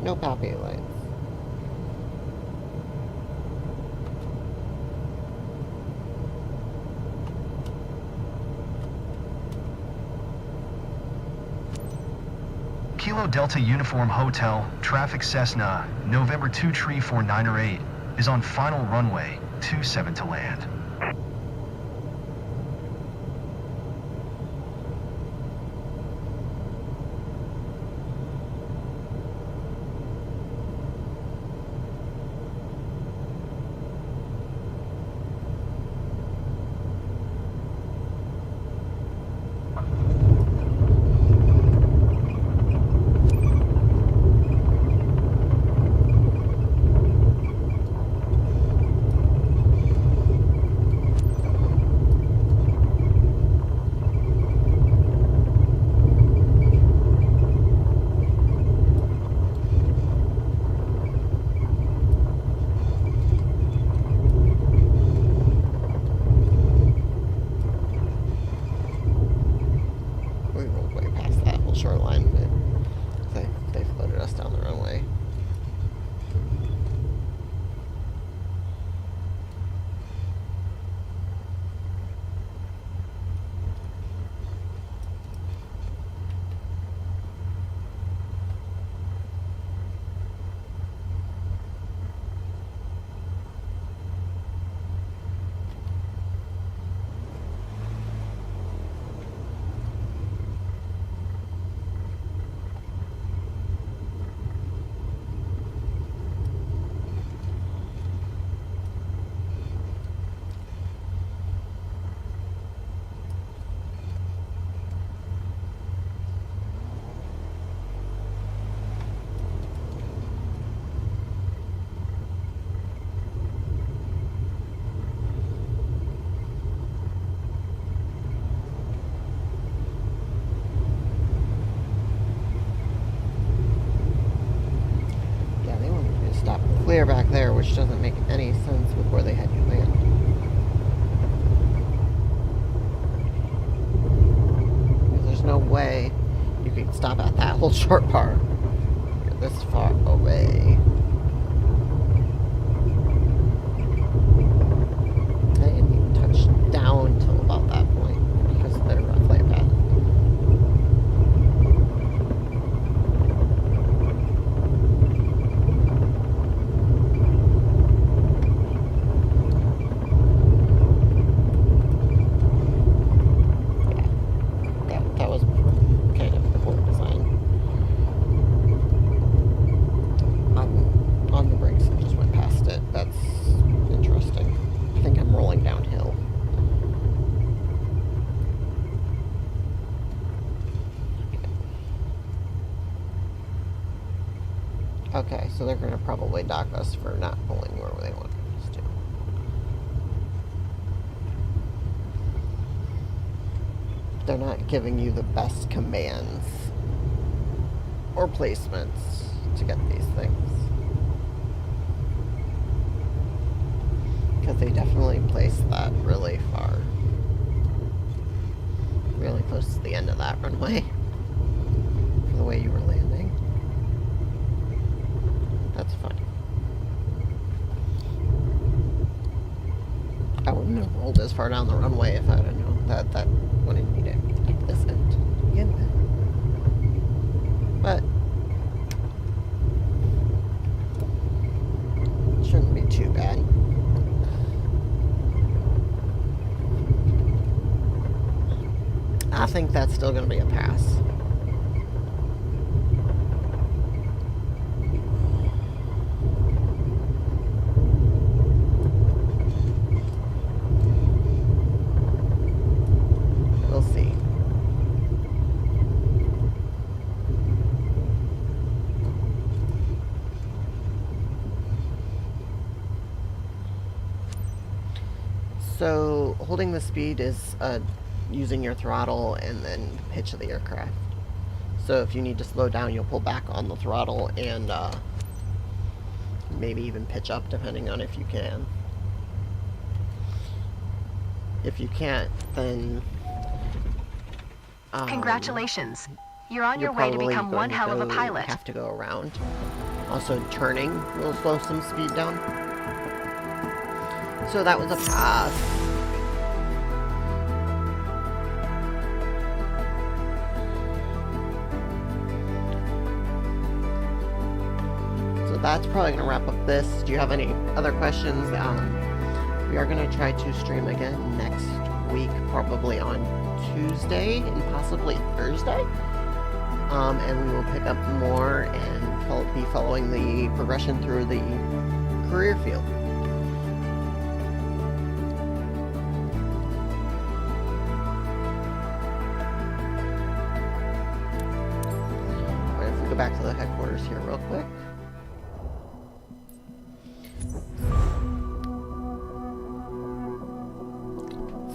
No poppy lights. Kilo Delta Uniform Hotel, traffic Cessna, November 2 tree 49er 8, is on final runway 27 to land. We rolled way past that whole shoreline, but they floated us down the runway. Clear back there, which doesn't make any sense with where they had you land. Because there's no way you can stop at that whole short part. You're this far away. They didn't even touch down till about that point because of their flight path. Okay, so they're going to probably dock us for not pulling where they want us to. they're not giving you the best commands or placements to get these things. Because they definitely placed that really far. Really close to the end of that runway. For the way you were landing. That's funny. I wouldn't have rolled as far down the runway if I would have known that wouldn't need it at this end to begin with. But shouldn't be too bad. I think that's still going to be a pass. We'll see. So, holding the speed is using your throttle and then pitch of the aircraft. So if you need to slow down, you'll pull back on the throttle and maybe even pitch up depending on if you can. If you can't, then Congratulations. You're on your way to become one hell of a pilot. Have to go around. Also, turning will slow some speed down. So that was a pass. That's probably going to wrap up this. Do you have any other questions? We are going to try to stream again next week, probably on Tuesday and possibly Thursday. And we will pick up more and be following the progression through the career field. Alright, if we go back to the headquarters here real quick.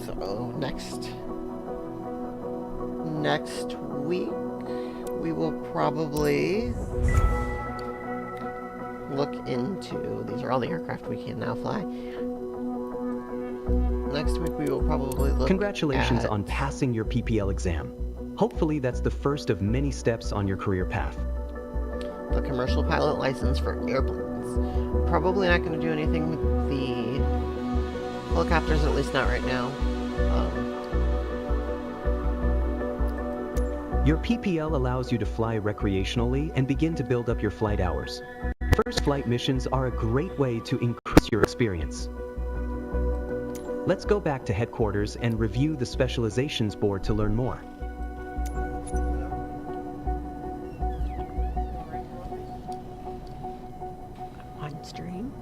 So next week we will probably look into, these are all the aircraft we can now fly. Next week we will probably look Congratulations at on passing your PPL exam. Hopefully that's the first of many steps on your career path. the commercial pilot license for airplanes. Probably not going to do anything with the helicopters, at least not right now. Your PPL allows you to fly recreationally and begin to build up your flight hours. First flight missions are a great way to increase your experience. Let's go back to headquarters and review the specializations board to learn more. On stream.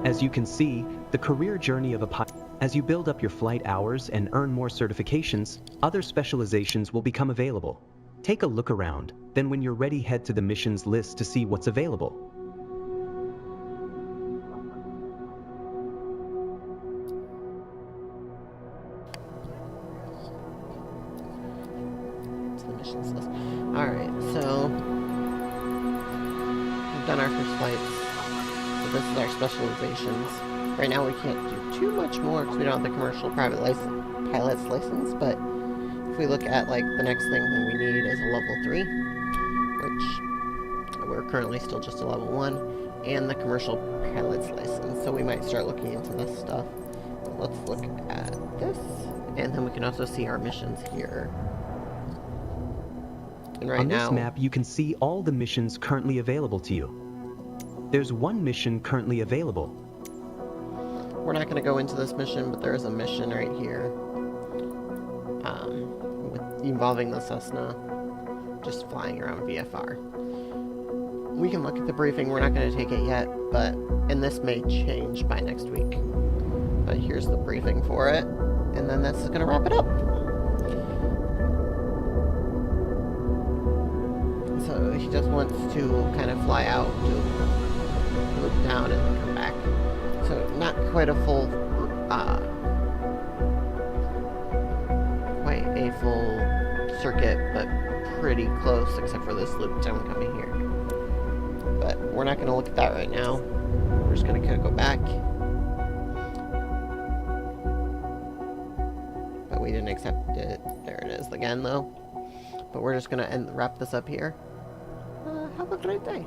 As you can see, the career journey of a pilot. As you build up your flight hours and earn more certifications, other specializations will become available. Take a look around, then when you're ready, head to the missions list to see what's available. To the missions list. Alright, so we've done our first flights. So this is our specializations. Right now we can't do too much more because we don't have the commercial pilot's license, but if we look at like the next thing we need is a level 3, which we're currently still just a level 1, and the commercial pilot's license, so we might start looking into this stuff. But let's look at this, and then we can also see our missions here. And right On now, this map, you can see all the missions currently available to you. There's one mission currently available. we're not going to go into this mission, but there is a mission right here involving the Cessna just flying around VFR. We can look at the briefing. We're not going to take it yet, and this may change by next week. But here's the briefing for it, and then that's going to wrap it up. So he just wants to kind of fly out to loop down and come back. So not quite a full, circuit, but pretty close, except for this loop down coming here. But we're not going to look at that right now. We're just going to kind of go back. But we didn't accept it. There it is again, though. But we're just going to wrap this up here. Have a great day.